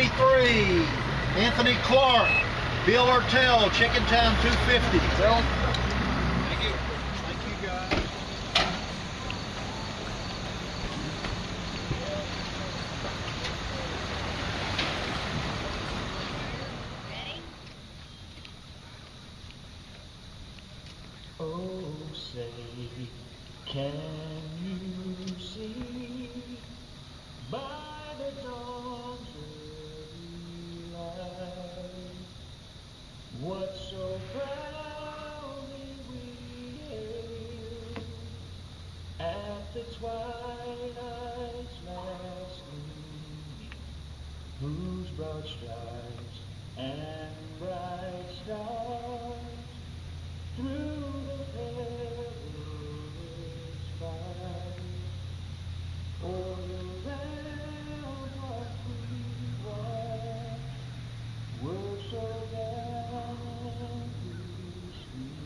$233. Anthony Clark. Bill Ortel, Chicken Town, $250. Bill? Thank you. Thank you, guys. Oh, say, can you see by the dawn's early light what so proudly we hailed at the twilight's last gleam, whose broad stripes and bright stars through the perilous fight, o'er the land what we watched were so gallantly sweet,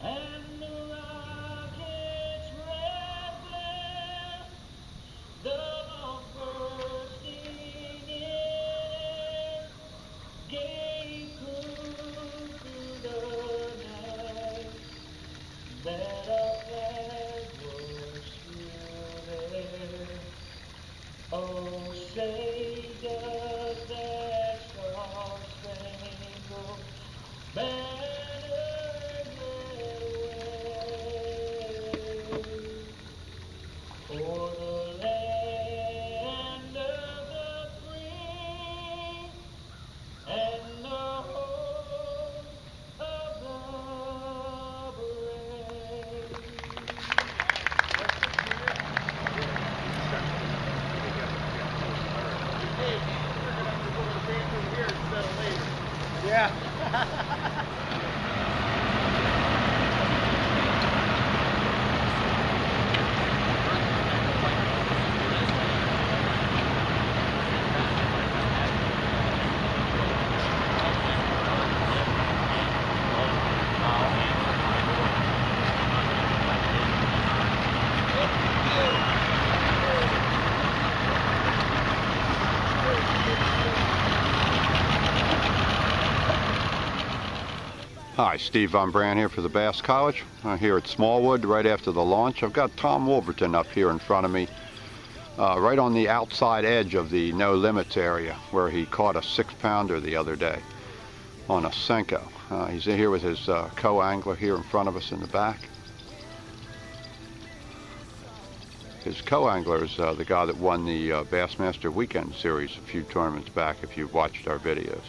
and the rocket's red glare, the bomb bursting in, gave proof through the night that our flag was still there. Oh, say does that star-spangled banner yet wave o'er the land of the free and the home of the brave. Hey, we're going to have to go to the bathroom here instead of later. Yeah. Hi, Steve Von Brand here for the Bass College. I'm here at Smallwood right after the launch. I've got Tom Wolverton up here in front of me, right on the outside edge of the no limits area where he caught a 6-pounder the other day on a Senko. He's in here with his co-angler here in front of us in the back. His co-angler is the guy that won the Bassmaster Weekend Series a few tournaments back, if you've watched our videos.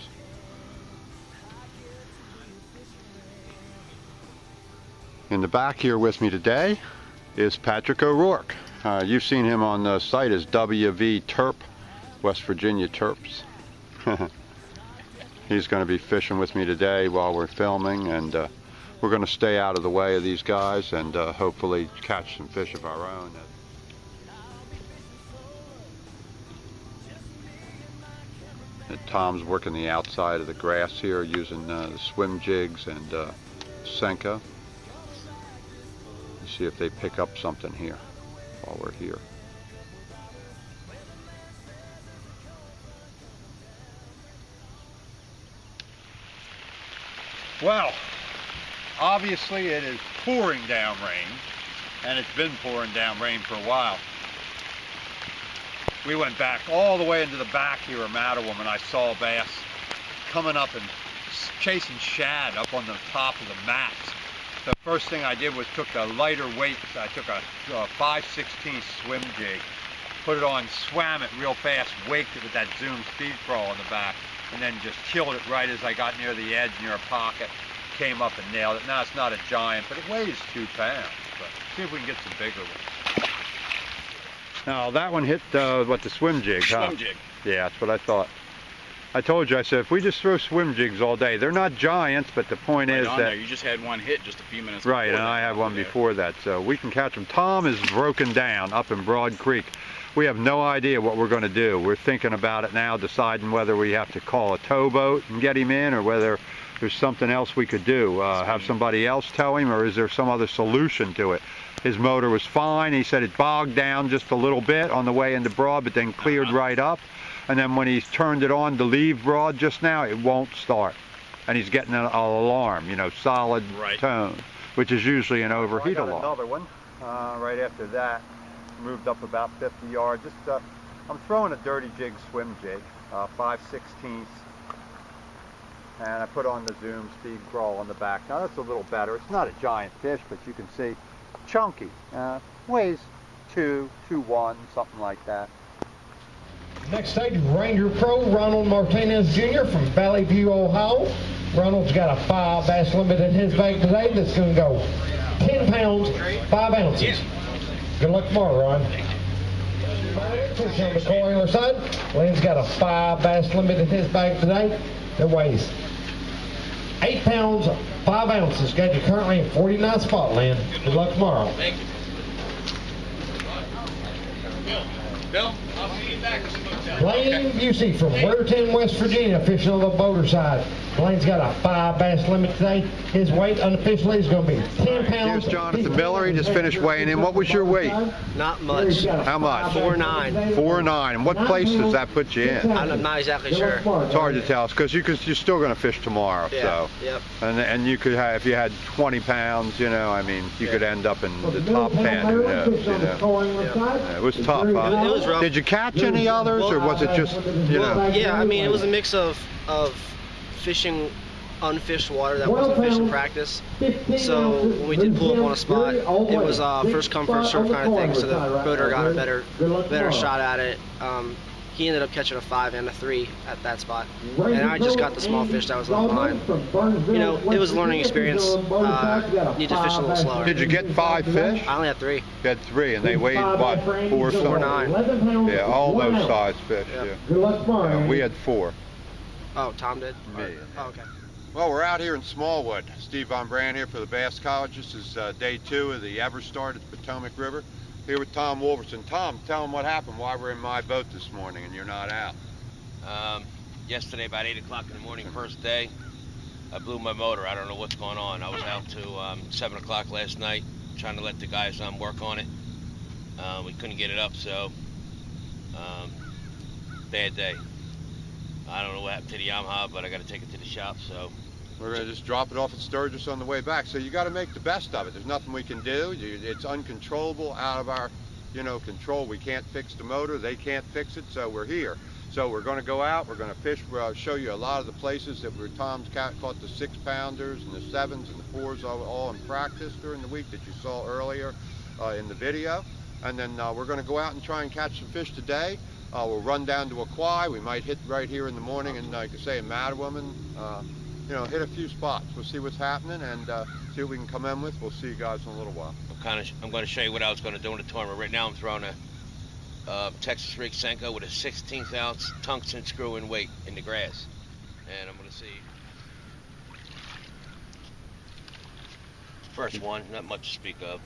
In the back here with me today is Patrick O'Rourke. You've seen him on the site as WV Terp, West Virginia Terps. He's going to be fishing with me today while we're filming, and we're going to stay out of the way of these guys and hopefully catch some fish of our own. And Tom's working the outside of the grass here using the swim jigs and Senko. See if they pick up something here while we're here. Well, obviously it is pouring down rain, and it's been pouring down rain for a while. We went back all the way into the back here of Mattawam, and I saw a bass coming up and chasing shad up on the top of the mats. The first thing I did was took a lighter weight. I took a 5/16 swim jig, put it on, swam it real fast, waked it with that Zoom speed crawl in the back, and then just killed it right as I got near the edge, near a pocket. Came up and nailed it. Now it's not a giant, but it weighs 2 pounds. But see if we can get some bigger ones. Now that one hit what, the swim jig, huh? Swim jig. Yeah, that's what I thought. I told you, I said, if we just throw swim jigs all day, they're not giants, but the point is that... There. You just had one hit just a few minutes right, before and I that. had one before that, so we can catch them. Tom is broken down up in Broad Creek. We have no idea what we're going to do. We're thinking about it now, deciding whether we have to call a towboat and get him in, or whether there's something else we could do. Have somebody else tow him, or is there some other solution to it? His motor was fine. He said it bogged down just a little bit on the way into Broad, but then cleared right up. and then when he's turned it on to leave rod just now, it won't start. And he's getting an alarm, you know, solid tone, which is usually an overheat alarm. Another one right after that, moved up about 50 yards. Just I'm throwing a dirty jig swim jig, 5/16, and I put on the zoom speed crawl on the back. Now that's a little better. It's not a giant fish, but you can see chunky. Weighs 2.1, something like that. Next stage, Ranger Pro Ronald Martinez Jr. from Valley View, Ohio. Ronald's got a 5 bass limit in his bag today that's going to go 10 pounds, 5 ounces. Good luck tomorrow, Ron. Fish on the coil angler side. Lynn's got a 5 bass limit in his bag today that weighs 8 pounds, 5 ounces. Got you currently in 49th spot, Lynn. Good luck tomorrow. Thank you. Bill, I'll see you back at the hotel. Blaine Busey from Watertown, West Virginia, fishing on the boater side. Blaine's got a 5 bass limit today. His weight unofficially is going to be 10 pounds. Here's Jonathan Miller. He just finished weighing in. What was your weight? Not much. How much? 4.9. 4.9. And what place does that put you in? I'm not exactly sure. It's hard to tell because you're still going to fish tomorrow. Yeah. So. Yep. And you could have, if you had 20 pounds, you know, I mean, you could end up in the top 10. Who knows, you know. Yeah, it was tough, huh? It was rough. Did you catch any others, or was it just, you know? Yeah, I mean, it was a mix of fishing unfished water that wasn't fish in practice. So when we did pull up on a spot, it was first come first serve kind of thing. So the boater got a better shot at it. He ended up catching a 5 and a 3 at that spot, and I just got the small fish that was on the line. You know, it was a learning experience. Need to fish a little slower. Did you get 5 fish? I only had 3. You had 3, and they weighed what? 4.9. Yeah, all those size fish. Yeah. Yeah, we had 4. Oh, Tom did? Me. Oh, okay. Well, we're out here in Smallwood. Steve Von Brand here for the Bass College. This is day 2 of the Ever Start at the Potomac River. Here with Tom Wolverton. Tom, tell them what happened, why we're in my boat this morning and you're not out. Yesterday about 8 o'clock in the morning, first day, I blew my motor. I don't know what's going on. I was out to 7 o'clock last night trying to let the guys work on it. We couldn't get it up, so bad day. I don't know what happened to the Yamaha, but I got to take it to the shop, so. We're going to just drop it off at Sturgis on the way back. So you got to make the best of it. There's nothing we can do. It's uncontrollable, out of our, control. We can't fix the motor. They can't fix it. So we're here. So we're going to go out. We're going to fish. We'll show you a lot of the places that Tom's caught the 6-pounders and the 7s and the 4s all in practice during the week that you saw earlier in the video. And then we're going to go out and try and catch some fish today. We'll run down to Aquai. We might hit right here in the morning, and like I say, in Mattawoman. Hit a few spots. We'll see what's happening and see what we can come in with. We'll see you guys in a little while. I'm going to show you what I was going to do in the tournament. Right now I'm throwing a Texas rig Senko with a 16th ounce tungsten screw in weight in the grass. And I'm going to see. First one, not much to speak of.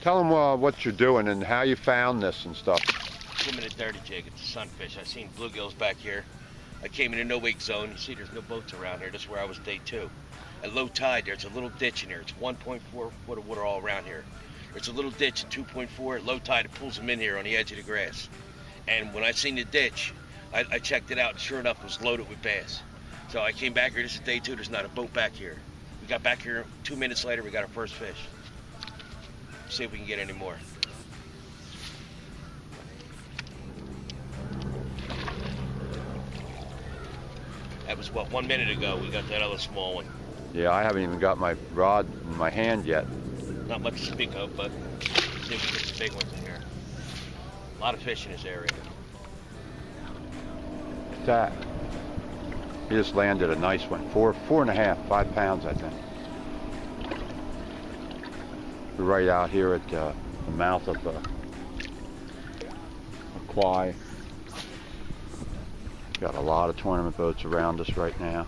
Tell them what you're doing and how you found this and stuff. 2-minute dirty jig. It's a sunfish. I seen bluegills back here. I came in a no-wake zone. You see, there's no boats around here. This is where I was day 2. At low tide, there's a little ditch in here. It's 1.4 foot of water all around here. There's a little ditch at 2.4. At low tide, it pulls them in here on the edge of the grass. And when I seen the ditch, I checked it out, and sure enough, it was loaded with bass. So I came back here. This is day 2. There's not a boat back here. We got back here 2 minutes later. We got our first fish. See if we can get any more. That was, 1 minute ago, we got that other small one. Yeah, I haven't even got my rod in my hand yet. Not much to speak of, but see if we get some big ones in here. A lot of fish in this area. That. He just landed a nice one. 4.5, 5 pounds, I think. We're right out here at the mouth of the Quai. Got a lot of tournament boats around us right now.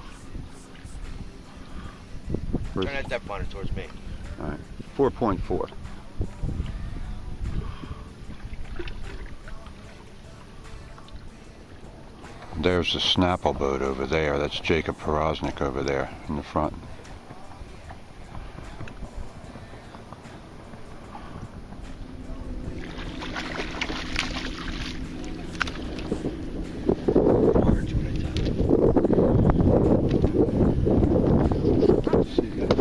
Turn that depth monitor towards me. All right, 4.4. There's the Snapple boat over there. That's Jacob Porosnik over there in the front. Let's see that.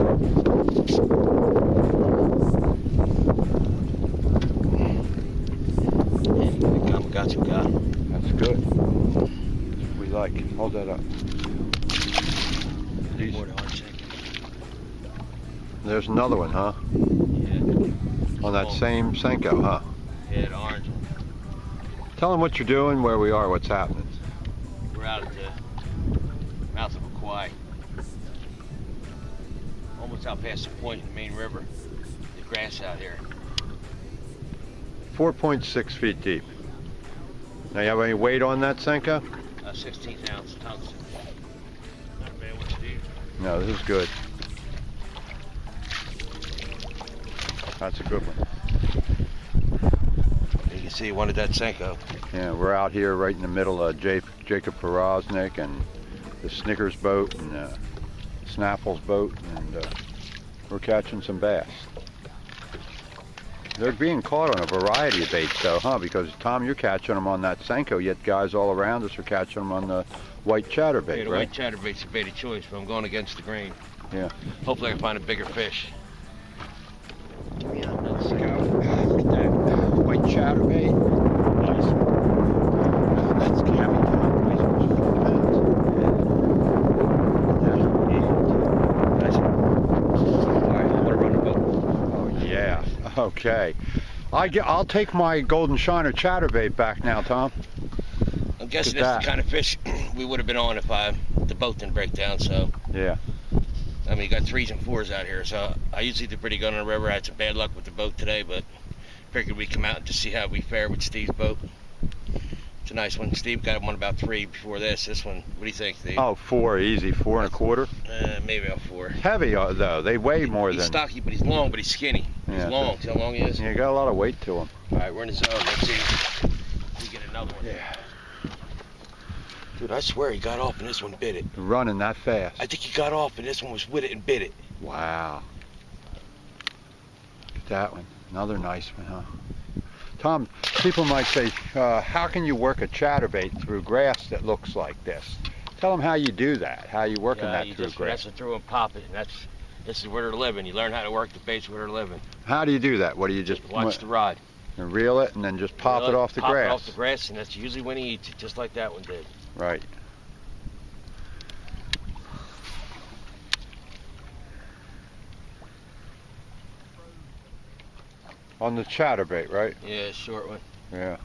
Got you, got. That's good. We like. Hold that up. These, there's another one, huh? Yeah. On that same Senko, huh? Yeah, the orange one. Tell them what you're doing, where we are, what's happening. We're out at the mouth of a quay. Almost out past the point in the main river. The grass out here. 4.6 feet deep. Now, you have any weight on that Senko? 16 ounce tungsten. Not a bad one, Steve. No, this is good. That's a good one. You can see you wanted that Senko. Yeah, we're out here right in the middle of Jacob Porosnik and the Snickers boat and Snaffle's boat, and we're catching some bass. They're being caught on a variety of baits though, huh? Because Tom, you're catching them on that Senko, yet guys all around us are catching them on the white chatterbait, Yeah, the right? white chatterbait's a bait of choice, but I'm going against the grain. Yeah. Hopefully I can find a bigger fish. Yeah, let's go. Look at that white chatterbait. Nice. That's heavy, Tom. Weighs almost 4 pounds. Nice. All right, I want to run the boat. Oh yeah. Okay. I'll take my golden shiner chatterbait back now, Tom. I'm guessing Look at that's the kind of fish we would have been on if the boat didn't break down. So, Yeah. I mean, you got 3s and 4s out here. So I usually do pretty good on the river. I had some bad luck with the boat today, but figured we'd come out and just see how we fare with Steve's boat. It's a nice one. Steve got one about 3 before this. This one, what do you think, Steve? Oh, 4 easy, 4 1/4. Maybe about 4. Heavy though. They weigh more He's than. stocky, but he's long, but he's skinny. He's Yeah, long. See how long he is? You got a lot of weight to them. All right, we're in the zone. Let's see if we get another one. Yeah. Dude, I swear he got off and this one bit it. Running that fast. I think he got off and this one was with it and bit it. Wow. Look at that one. Another nice one, huh? Tom, people might say, how can you work a chatterbait through grass that looks like this? Tell them how you do that. How you working that you through just grass. press it through and pop it, and this is where they're living. You learn how to work the baits where they're living. How do you do that? What do you just Watch the rod. and reel it and then just pop Reel it off the pop grass? It off the grass, and that's usually when he eats it, just like that one did. Right. On the chatterbait, right? Yeah, short one. Yeah.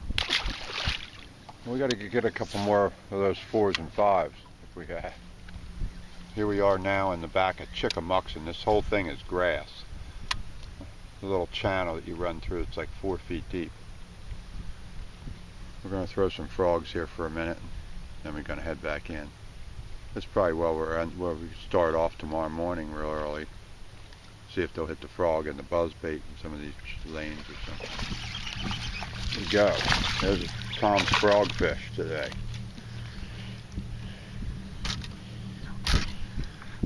We got to get a couple more of those 4s and 5s if we have. Here we are now in the back of Chickamucks, and this whole thing is grass. The little channel that you run through, it's like 4 feet deep. We're going to throw some frogs here for a minute, and then we're going to head back in. That's probably where we start off tomorrow morning real early. See if they'll hit the frog and the buzzbait in some of these lanes or something. There we go. There's Tom's frogfish today.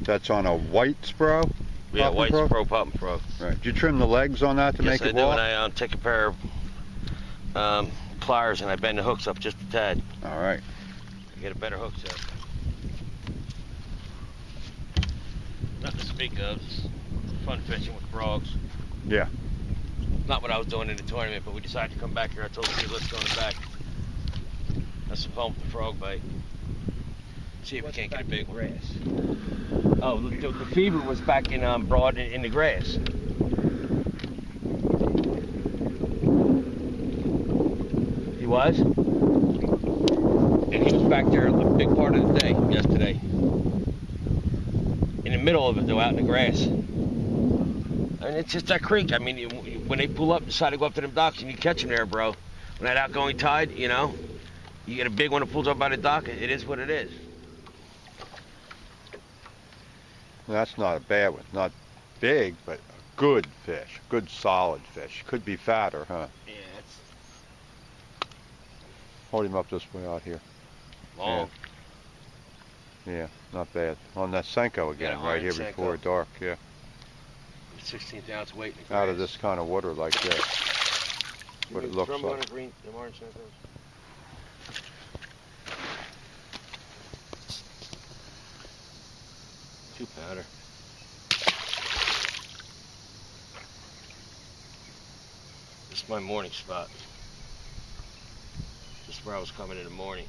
That's on a white spro? Yeah, Poppin' white frog? spro, popping frog. Right. Did you trim the legs on that to Yes, make it I do, walk? and I take a pair of pliers and I bend the hooks up just a tad. All right. I get a better hook set. Nothing to speak of. It's fun fishing with frogs. Yeah. Not what I was doing in the tournament, but we decided to come back here. I told Steve, let's go in the back. That's the fun with the frog bite. See if we can't get a big one. Oh, the fever was back in broad in the grass. He was? And he was back there a big part of the day yesterday. In the middle of it, though, out in the grass. And it's just that creek. I mean, when they pull up, decide to go up to them docks, and you catch them there, bro. When that outgoing tide, you know, you get a big one that pulls up by the dock, it is what it is. That's not a bad one. Not big, but a good fish. Good solid fish. Could be fatter, huh? Yeah, it's Hold him up this way out here. long. Yeah, not bad. On that Senko again, Yeah, right here Senko. before dark, yeah. 16th ounce weight in the grass. Out of this kind of water like this. What it looks Throw me on like. a green, them orange Senkos. 2 pounder. This is my morning spot. This is where I was coming in the morning.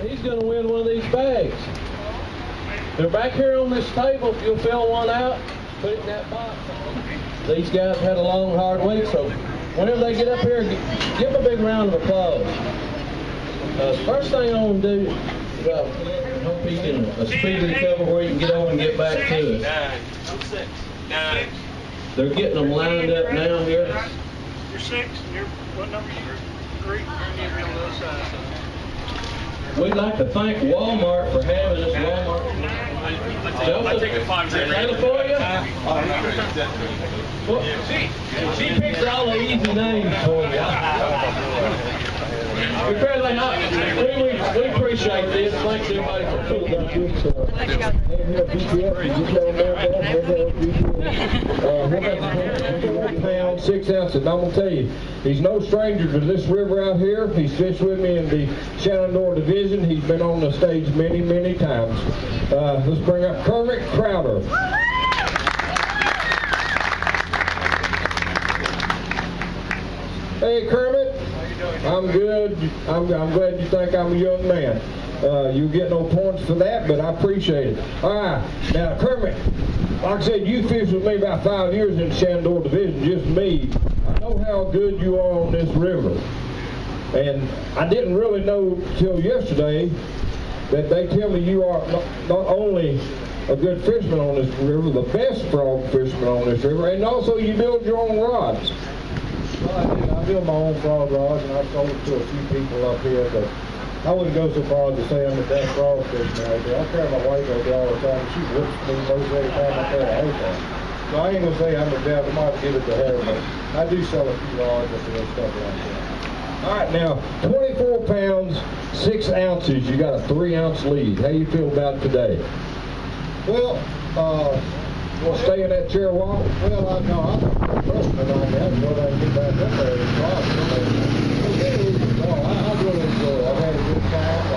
He's going to win one of these bags. They're back here on this table. If you'll fill one out, put it in that box. These guys had a long, hard week, so whenever they get up here, give them a big round of applause. First thing I want to do is hope he can a speedy recover where he can get over and get back to us. 9. 9. They're getting them lined up now here. You're 6. You're what number? You're 3. You're on the other side. We'd like to thank Walmart for having us. Walmart. I take a 5 Is that for you? Well, she picks all the easy names for you. We appreciate this. Thanks everybody for putting up this. 6 ounces. And I'm going to tell you, he's no stranger to this river out here. He's fished with me in the Shenandoah Division. He's been on the stage many, many times. Let's bring up Kermit Crowder. Hey Kermit, I'm good. I'm glad you think I'm a young man. You get no points for that, but I appreciate it. All right, now Kermit, like I said, you fished with me about 5 years in the Shenandoah Division, just me. I know how good you are on this river. And I didn't really know till yesterday that they tell me you are not only a good fisherman on this river, the best frog fisherman on this river, and also you build your own rods. Well, I build my own frog rods, and I've sold it to a few people up here, but I wouldn't go so far as to say I'm the best frog fisherman out there. I carry my wife out there all the time, and she whips me most every time I carry a hook on. So I ain't going to say I'm the best. I might give it to her, but I do sell a few rods up there and stuff like that. All right, now, 24 pounds, 6 ounces. You got a 3-ounce lead. How you feel about it today? Well, you want to stay in that chair a while? Well, I'm frustrated on that. I can get back up there and talk. I really enjoy it. I've had a good time.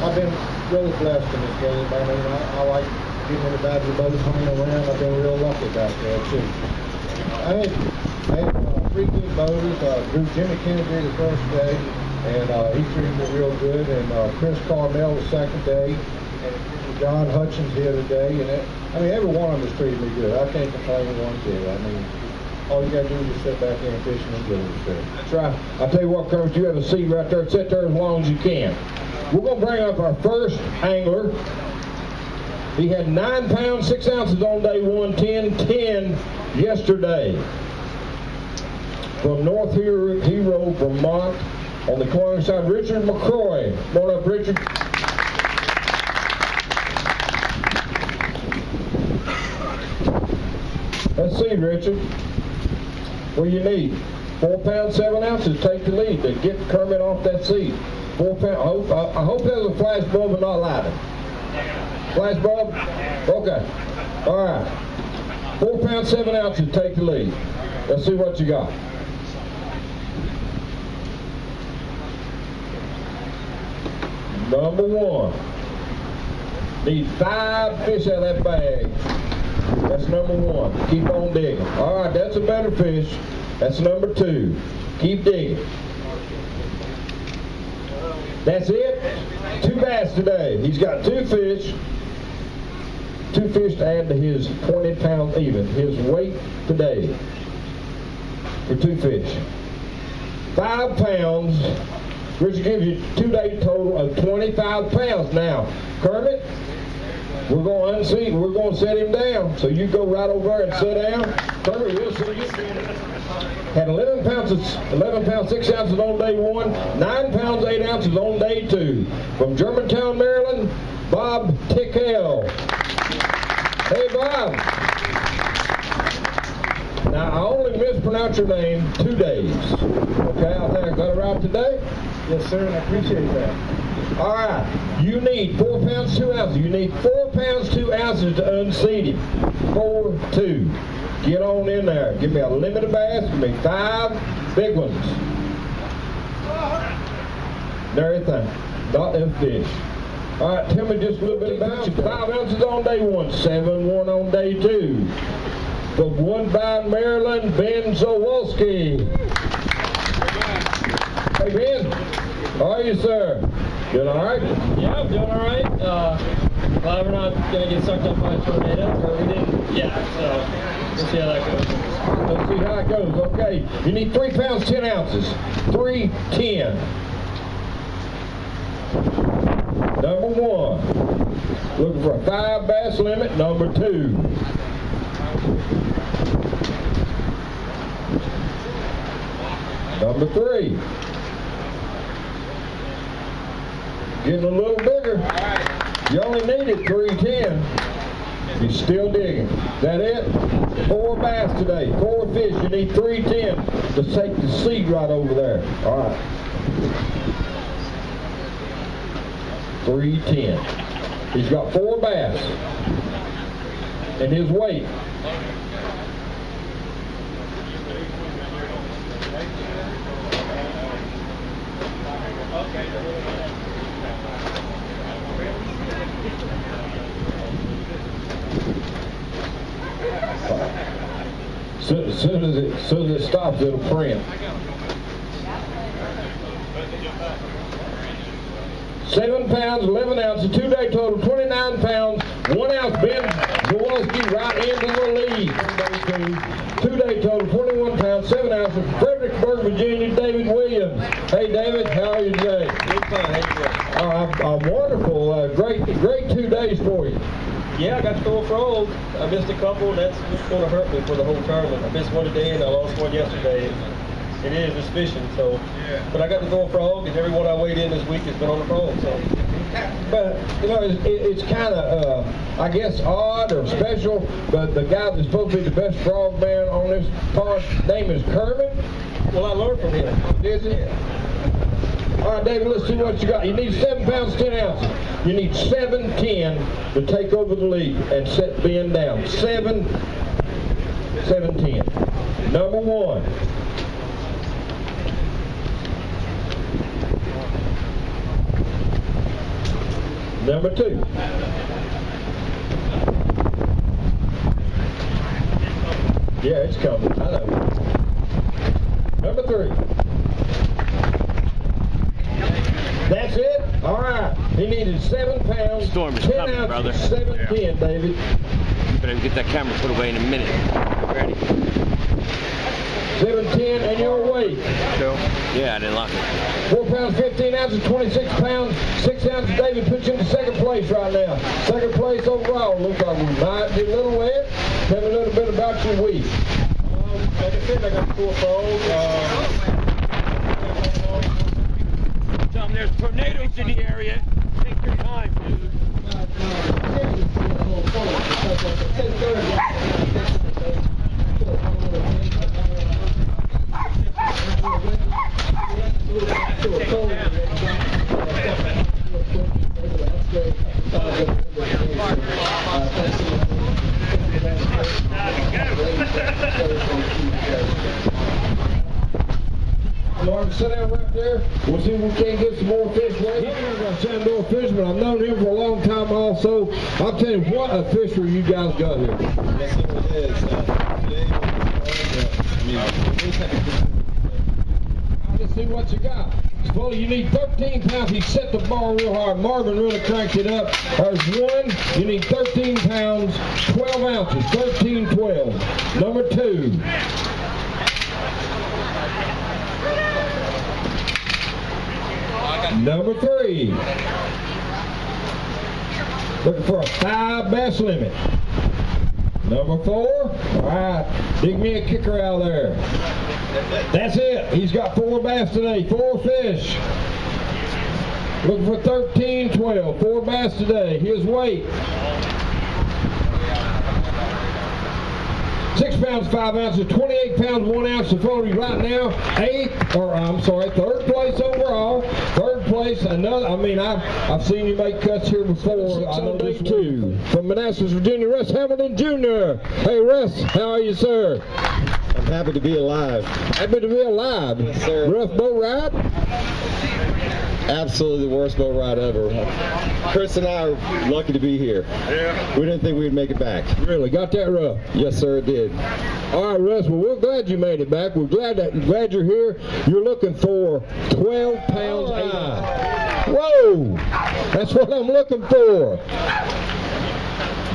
I've been really blessed in this game. I mean, I like getting in the back of the boat, hanging around. I've been real lucky back there, too. I had 3 good boaters. Drew Jimmy Kennedy the first day, and he treated me real good. And Chris Carmel the second day, and John Hutchins here today. And every one of them has treated me good. I can't complain one bit. I mean, all you got to do is just sit back there and fish and enjoy yourself. That's right. I'll tell you what, Kermit, you have a seat right there. Sit there as long as you can. We're going to bring up our first angler. He had 9 pounds, 6 ounces on day 1, 10 yesterday. From North Hero, Vermont, on the corner side, Richard McCroy. Come on up, Richard. Let's see, Richard. What do you need? 4 pounds, 7 ounces. Take the lead to get Kermit off that seat. 4 pounds. I hope there's a flash bulb and not lighted. Flash bulb? Okay. All right. 4 pounds, 7 ounces. Take the lead. Let's see what you got. Number 1. Need 5 fish out of that bag. That's number 1. Keep on digging. All right, that's a better fish. That's number 2. Keep digging. That's it. 2 bass today. He's got 2 fish. 2 fish to add to his 20 pounds even. His weight today for 2 fish. 5 pounds. Richard gives you 2-day total of 25 pounds. Now, Kermit, we're going to unseat. We're going to set him down. So you go right over there and sit down. Kermit, we'll see you. Had 11 pounds, 6 ounces on day 1, 9 pounds, 8 ounces on day 2. From Germantown, Maryland, Bob Tickell. Hey, Bob. Now, I only mispronounced your name 2 days. Okay, I think I got it right today? Yes, sir, and I appreciate that. All right, you need need? 4 pounds, 2 ounces. You need 4 pounds, 2 ounces to unseat him. 4, 2. Get on in there. Give me a limited bass. Give me 5 big ones. There you think. Not them fish. All right, tell me just a little bit about you. 5 ounces on day 1, 7-1 on day 2. From Woodbine, Maryland, Ben Zawolski. Hey Ben, how are you, sir? Doing all right? Yeah, I'm doing all right. Glad we're not gonna get sucked up by a tornado, or we didn't yet. So we'll see how that goes. Let's see how it goes. Okay, you need 3 pounds, 10 ounces. 3, 10. Number 1, looking for a 5 bass limit. Number 2. Number 3. Getting a little bigger. You only needed 310. You're still digging. That it? 4 bass today. 4 fish. You need 310 to take the seed right over there. All right. 310. He's got 4 bass. And his weight. As soon as it stops, it'll print. 7 pounds, 11 ounces, 2-day total, 29 pounds, 1 ounce. Ben Zawolski right into the lead. 2-day total, 21 pounds, 7 ounces. Fredericksburg, Virginia, David Williams. Hey David, how are you today? Good fun. How you doing? I'm wonderful. Great 2 days for you. Yeah, I got to throw a frog. I missed a couple. That's what's going to hurt me for the whole tournament. I missed one today and I lost one yesterday. It's fishing. So, but I got to throw a frog, and everyone I weighed in this week has been on the frog. So, but you know, it's kind of I guess odd or special. But the guy that's supposed to be the best frog man on this pond, name is Kermit. Well, I learned from him. Is it? All right, David, let's see what you got. You need 7 pounds, 10 ounces. You need 7-10 to take over the lead and set Ben down. 7-10. Number 1. Number 2. Yeah, it's coming. I know. Number 3. That's it? All right. He needed 7 pounds, Storm is 10 coming, ounces, brother. 7-10, David. You better get that camera put away in a minute. Get ready. 7-10, and your weight. Yeah, I didn't lock it. 4 pounds, 15 ounces, 26 pounds, 6 ounces. David puts you in second place right now. Second place overall. Looks like we might be a little wet. Tell me a little bit about your week. Like I said, I got to throw a frog. Tell them there's tornadoes in the area. Take your time, dude. Martin, sit down right there. We'll see if we can't get some more fish later. I'm not going to say I'm no fisherman. I've known him for a long time also. I'll tell you what a fisher you guys got here. Yes, it is. Let's see what you got. Well, you need 13 pounds. He set the bar real hard. Marvin really cranked it up. There's 1. You need 13 pounds, 12 ounces. 13, 12. Number 2. Number 3. Looking for a 5 bass limit. Number 4. All right. Dig me a kicker out there. That's it. He's got 4 bass today. 4 fish. Looking for 13, 12. 4 bass today. His weight. 6 pounds, 5 ounces, 28 pounds, 1 ounce of floating right now. Third place overall. Third place place. Another, I mean, I've seen you make cuts here before. I know this too. From Manassas, Virginia, Russ Hamilton Jr. Hey, Russ, how are you, sir? I'm happy to be alive. Happy to be alive. Yes, sir. Rough boat ride? Absolutely the worst boat ride ever. Chris and I are lucky to be here. Yeah. We didn't think we'd make it back. Really? Got that rough? Yes, sir, it did. All right, Russ. Well, we're glad you made it back. We're glad you're here. You're looking for 12 pounds 8 ounces. Whoa! That's what I'm looking for.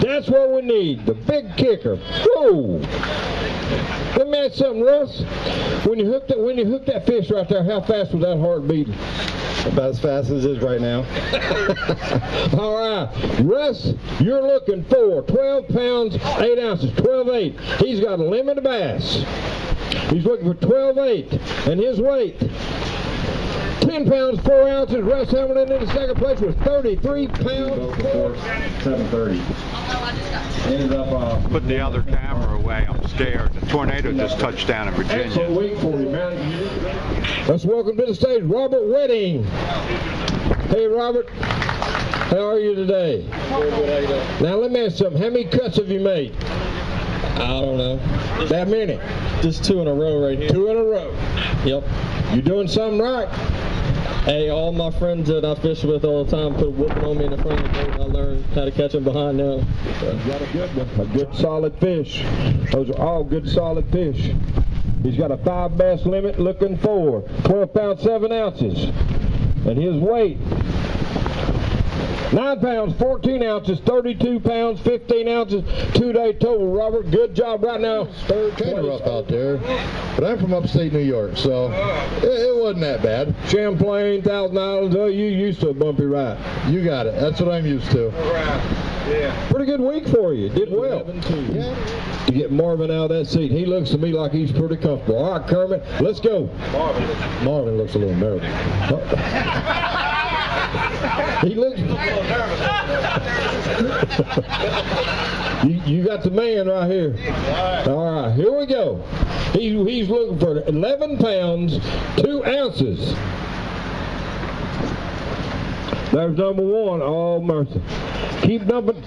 That's what we need. The big kicker. Whoa! Let me ask you something, Russ. When you hooked that fish right there, how fast was that heart beating? About as fast as it is right now. All right, Russ, you're looking for 12 pounds 8 ounces, 12.8. He's got a limited bass. He's looking for 12.8, and his weight 10 pounds 4 ounces. Russ Hamilton in the second place with 33 pounds. 7:30. Ended up put the other camera away. I'm scared. The tornado just touched down in Virginia. Excellent week for you, man. Let's welcome to the stage Robert Wedding. Hey, Robert. How are you today? Very good. How you doing? Now let me ask you something. How many cuts have you made? I don't know. That many? Just 2 in a row right here. 2 in a row. Yep. You doing something right. Hey, all my friends that I fish with all the time put a whooping on me in the front of the boat, and I learned how to catch them behind now. You got a good one. A good solid fish. Those are all good solid fish. He's got a 5 bass limit looking for 12 pounds 7 ounces. And his weight 9 pounds 14 ounces, 32 pounds 15 ounces, 2-day total. Robert, good job right now. Kind of rough out there, but I'm from upstate New York, so it wasn't that bad. Champlain, Thousand Islands, oh, you used to a bumpy ride. You got it. That's what I'm used to. Yeah. Pretty good week for you. Did well. Yeah. To get Marvin out of that seat. He looks to me like he's pretty comfortable. All right, Kermit, let's go. Marvin looks a little nervous. He looks. You got the man right here. All right, here we go. He's looking for 11 pounds 2 ounces. There's number 1. Oh mercy! Keep dumping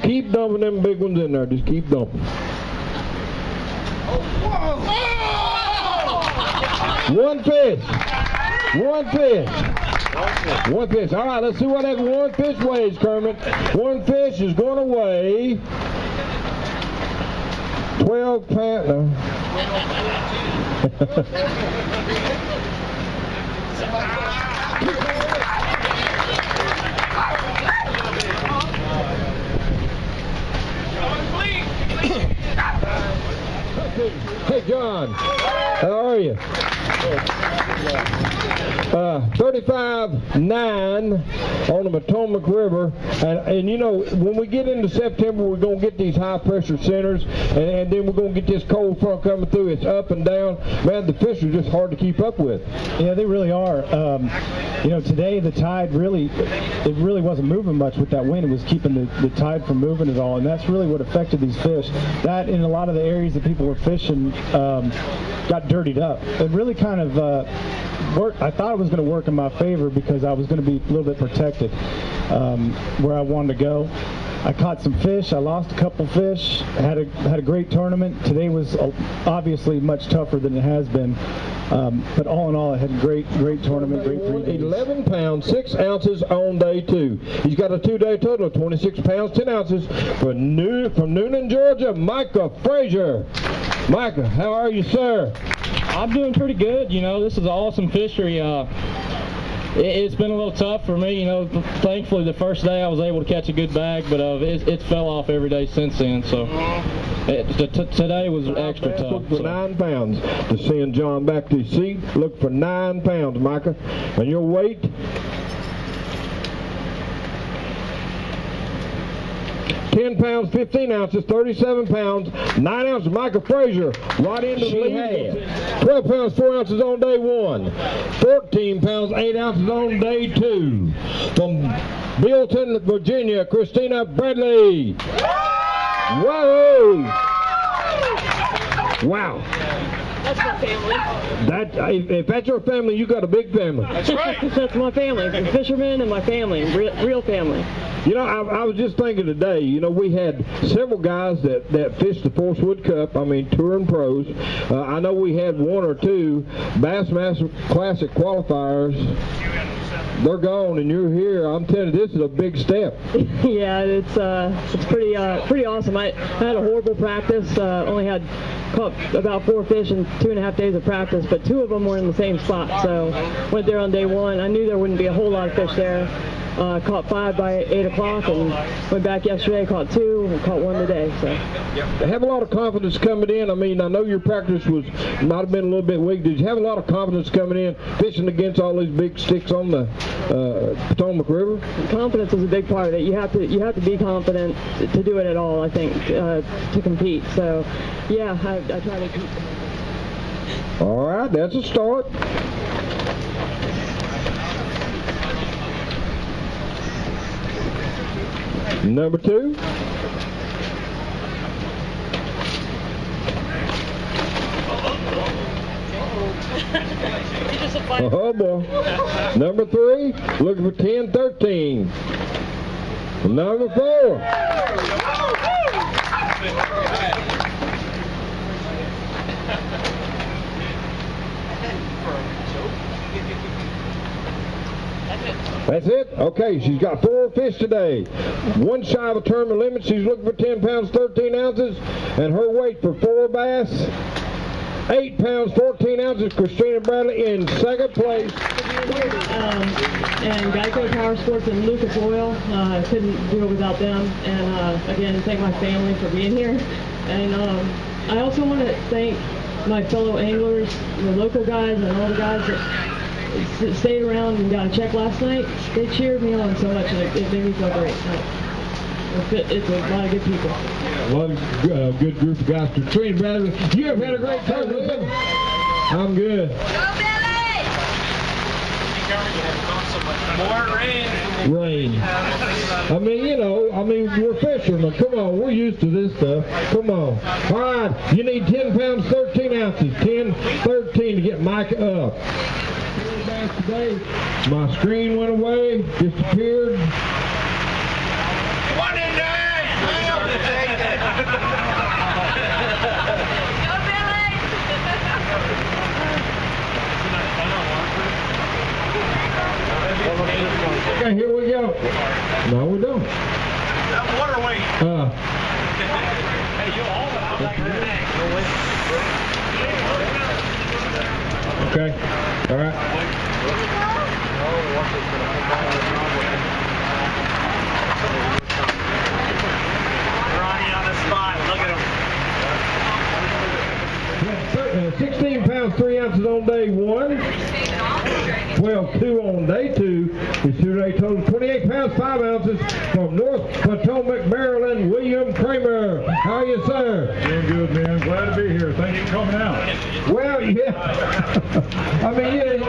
them big ones in there. Just keep dumping. One fish. One fish. One fish. All right, let's see what that one fish weighs, Kermit. One fish is going to weigh 12 pounds. No. Hey, John. How are you? 35.9 on the Potomac River, and you know, when we get into September, we're going to get these high pressure centers, and then we're going to get this cold front coming through. It's up and down. Man, the fish are just hard to keep up with. Yeah, they really are. You know, today the tide really wasn't moving much with that wind. It was keeping the tide from moving at all, and that's really what affected these fish. That in a lot of the areas that people were fishing got dirtied up. It really kind of worked. I thought it was going to work in my favor because I was going to be a little bit protected where I wanted to go. I caught some fish. I lost a couple fish. Had a great tournament. Today was obviously much tougher than it has been. But all in all, I had a great tournament, great 3 days. 11 pounds, 6 ounces on day 2. He's got a 2-day total of 26 pounds, 10 ounces from Noonan, Georgia, Micah Frazier. Micah, how are you, sir? I'm doing pretty good. You know, this is awesome fishery. It's been a little tough for me. You know, thankfully the first day I was able to catch a good bag, but it fell off every day since then. So today was extra tough. Look for 9 pounds. To send John back to his seat, look for 9 pounds, Micah. And your weight? 10 pounds, 15 ounces, 37 pounds, 9 ounces. Micah Frazier right into the lead. 12 pounds, 4 ounces on day 1. 14 pounds, 8 ounces on day 2. From Bilton, Virginia, Christina Bradley. Whoa! Wow. That's my family. If that's your family, you got a big family. That's right. That's my family. The fishermen and my family, real family. You know, I was just thinking today, you know, we had several guys that fished the Forcewood Cup, I mean, touring pros. I know we had one or two Bassmaster Classic qualifiers. They're gone, and you're here. I'm telling you, this is a big step. Yeah, it's pretty awesome. I had a horrible practice. Only had caught about 4 fish in 2.5 days of practice, but 2 of them were in the same spot. So went there on day 1. I knew there wouldn't be a whole lot of fish there. Caught 5 by 8 o'clock and went back yesterday, caught 2, and caught 1 today. So I have a lot of confidence coming in. I mean, I know your practice might have been a little bit weak. Did you have a lot of confidence coming in, fishing against all these big sticks on the Potomac River? Confidence is a big part of it. You have to be confident to do it at all, I think, to compete. So yeah, I try to keep. All right, that's a start. Number 2. Oh boy. Number 3, looking for 10, 13. Number 4. That's it? Okay, she's got 4 fish today. 1 shy of a tournament limit. She's looking for 10 pounds, 13 ounces. And her weight for 4 bass, 8 pounds, 14 ounces. Christina Bradley in 2nd place. And Geico Power Sports and Lucas Oil. I couldn't do it without them. And again, thank my family for being here. And I also want to thank my fellow anglers, the local guys, and all the guys that stayed around and got a check last night. They cheered me on so much, and it made me feel great. It's a lot of good people. A lot of good group of guys. Katrina Bradley, you have had a great time with them. I'm good. Go Billy! More rain. Rain. I mean, you know, we're fishermen. Come on, we're used to this stuff. Come on. All right, you need 10 pounds, 13 ounces. 10, 13 to get Micah up. Today, my screen went away, disappeared. One in there! Go Billy! Okay, here we go. No, we don't. That water weight. Hey, you all Okay. All right. Ronnie on the spot. Look at him. 16 pounds, 3 ounces on day 1. 12.2 on day 2. His 2-day total 28 pounds, 5 ounces from North Potomac, Maryland, William Kramer. How are you, sir? Doing good, man. Glad to be here. Thanks for coming out. Well, yeah. I mean, it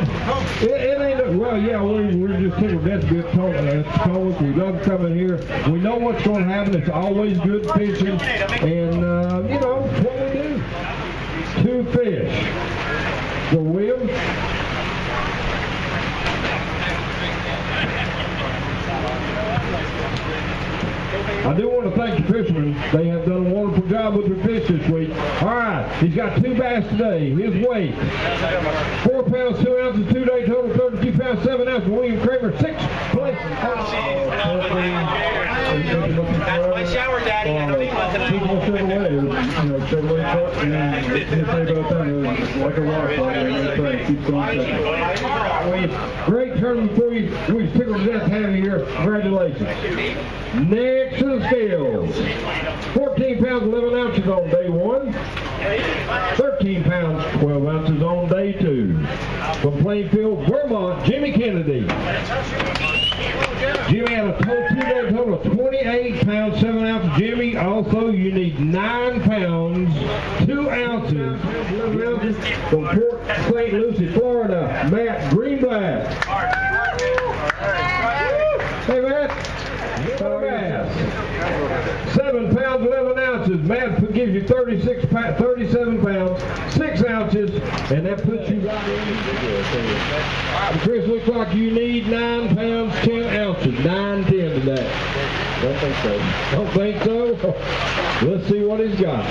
ain't, well, yeah, we're just tickled death to be told. We love coming here. We know what's going to happen. It's always good fishing. And, you know, what we do. 2 fish. So, William. I do want to thank the fishermen. They have done a wonderful job with their fish this week. All right, he's got 2 bass today. His weight, 4 pounds, 2 ounces, 2-day total, 32 pounds, 7 ounces. William Kramer, 6th place. That's my shower, Daddy. I don't need one tonight. Chevrolet truck, and say about that, like a rock slide, keeps going. Great tournament for you. We're tickled to death to have you here. Congratulations. Next to the scales. 14 pounds, 11 ounces on day 1. 13 pounds, 12 ounces on day 2. From Plainfield, Vermont, Jimmy Kennedy. Jimmy had a total of 28 pounds, 7 ounces. Jimmy, also you need 9 pounds, 2 ounces, 11 ounces from Port St. Lucie, Florida, Matt Greenblatt. Hey, Matt. 7 pounds, 11 ounces. ounces. Matt gives you 37 pounds, 6 ounces, and that puts you right in. Chris, looks like you need 9 pounds, 10 ounces. 9, 10 today. Don't think so. Don't think so? Let's see what he's got.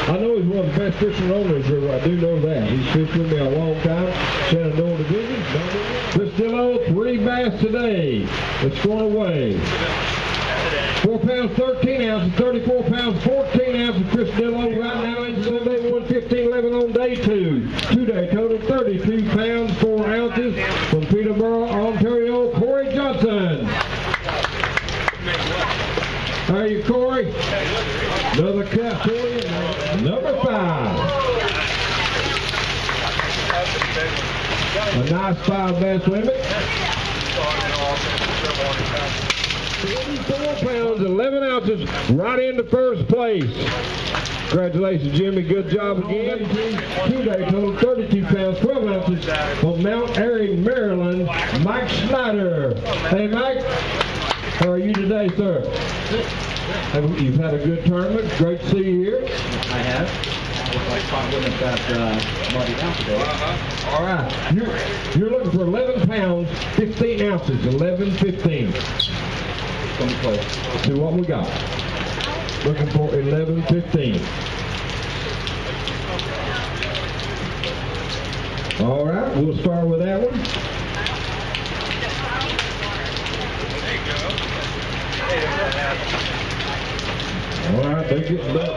I know he's one of the best fishing owners here. I do know that. He's fished with me a long time. Shenandoah Division. Chris Dillon, 3 bass today. It's going away. 4 pounds, 13 ounces, 34 pounds, 14 ounces. Chris Dillon right now in Sunday, 115.11 on day 2. 2-day total, 32 pounds, 4 ounces. From Peterborough, Ontario, Corey Johnson. How are you, Corey? Another cut for you. Number 5. A nice 5 bass limit. 34 pounds, 11 ounces, right into first place. Congratulations, Jimmy. Good job again. 2-day total, 32 pounds, 12 ounces from Mount Airy, Maryland, Mike Snyder. Hey, Mike. How are you today, sir? You've had a good tournament. Great to see you here. I have. Looks like spot limit got muddied out today. All right. You're looking for 11 pounds, 15 ounces. 11, 15. Come close. Let's see what we got. Looking for 11, 15. All right. We'll start with that one. All right, they get that.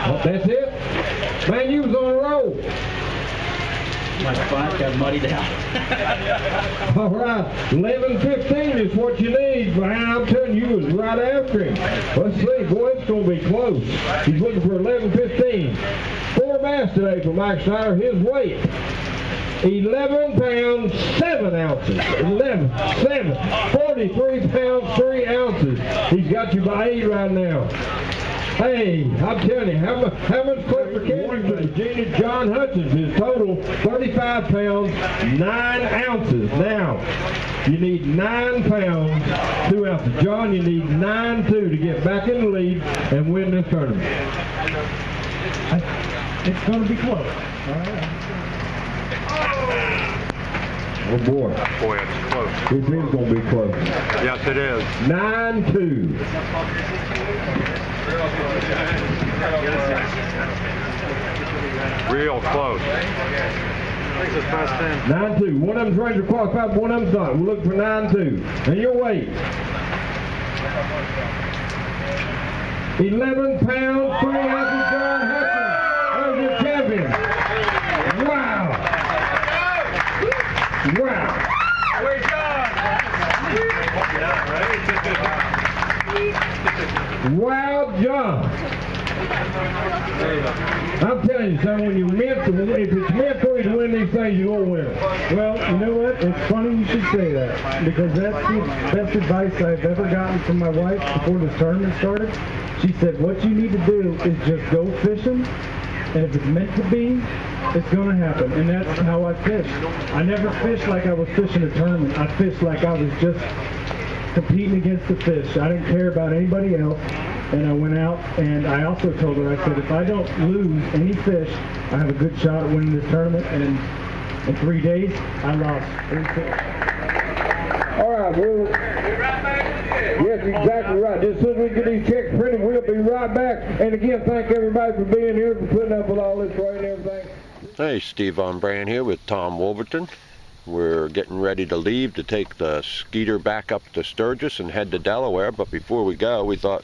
Oh, that's it? Man, you was on a roll. My spot got muddied out. All right, 11, 15 is what you need. Man, I'm telling you, was right after him. Let's see, boy, it's going to be close. He's looking for 11, 15. 4 bass today for Mike Snyder. His weight. 11 pounds, 7 ounces. 11, 7, 43 pounds, 3 ounces. He's got you by 8 right now. Hey, I'm telling you, how much closer can you to Virginia John Hutchins? His total, 35 pounds, 9 ounces. Now, you need 9 pounds, 2 ounces. John, you need 9-2 to get back in the lead and win this tournament. It's going to be close. All right. Oh boy. Boy, it's close. This is going to be close. Yes, it is. 9-2. Real close. 9-2. One of them's ready to qualify, one of them's not. We're looking for 9-2. And your weight. 11 pounds, 3 ounces, John Hutchins. There's your champion. Wow. Wow. Way John. Wow, John. I'm telling you, son, when you're meant to, if it's meant for you to win these things, you're going to win. Well, you know what? It's funny you should say that, because that's the best advice I've ever gotten from my wife before this tournament started. She said, what you need to do is just go fishing, and if it's meant to be, it's going to happen. And that's how I fish. I never fished like I was fishing a tournament. I fished like I was just competing against the fish. I didn't care about anybody else. And I went out, and I also told her, I said, if I don't lose any fish, I have a good shot at winning this tournament. And in 3 days, I lost 3 fish. All right, well, yes, exactly right. Just as soon as we get these checks printed, we'll be right back. And again, thank everybody for being here, for putting up with all this rain and everything. Hey, Steve Von Brand here with Tom Wolverton. We're getting ready to leave to take the Skeeter back up to Sturgis and head to Delaware. But before we go, we thought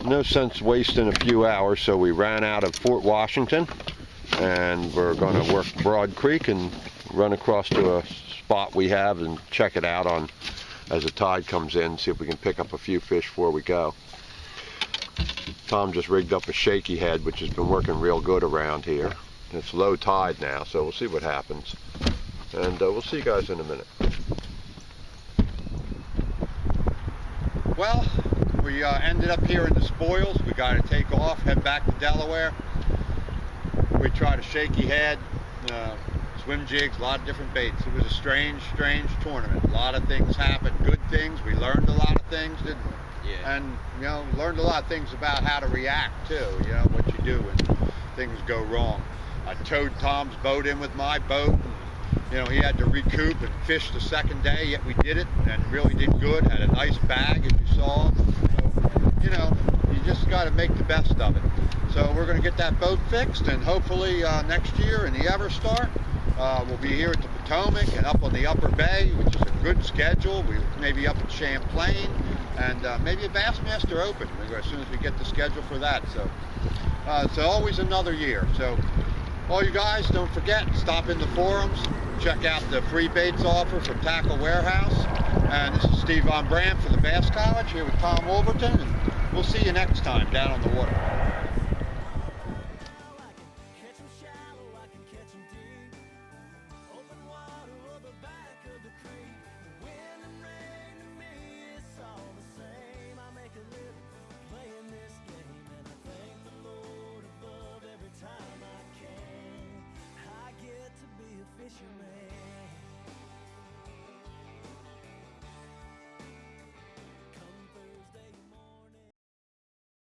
no sense wasting a few hours, so we ran out of Fort Washington, and we're going to work Broad Creek and run across to a spot we have and check it out on as the tide comes in, see if we can pick up a few fish before we go. Tom just rigged up a shaky head, which has been working real good around here. It's low tide now, so we'll see what happens. And we'll see you guys in a minute. Well, we ended up here in the spoils. We got to take off, head back to Delaware. We tried a shaky head. swim jigs, a lot of different baits. It was a strange tournament. A lot of things happened, good things. We learned a lot of things, didn't we? Yeah. And, you know, learned a lot of things about how to react, too, you know, what you do when things go wrong. I towed Tom's boat in with my boat. And, you know, he had to recoup and fish the second day, yet we did it and really did good. Had a nice bag, as you saw. So, you know, you just got to make the best of it. So we're going to get that boat fixed, and hopefully next year in the Everstart, we'll be here at the Potomac and up on the Upper Bay, which is a good schedule. We may be up at Champlain, and maybe a Bassmaster Open as soon as we get the schedule for that. So it's always another year. So all you guys, don't forget, stop in the forums, check out the free baits offer from Tackle Warehouse. And this is Steve Von Brandt for the Bass College here with Tom Wolverton, and we'll see you next time down on the water.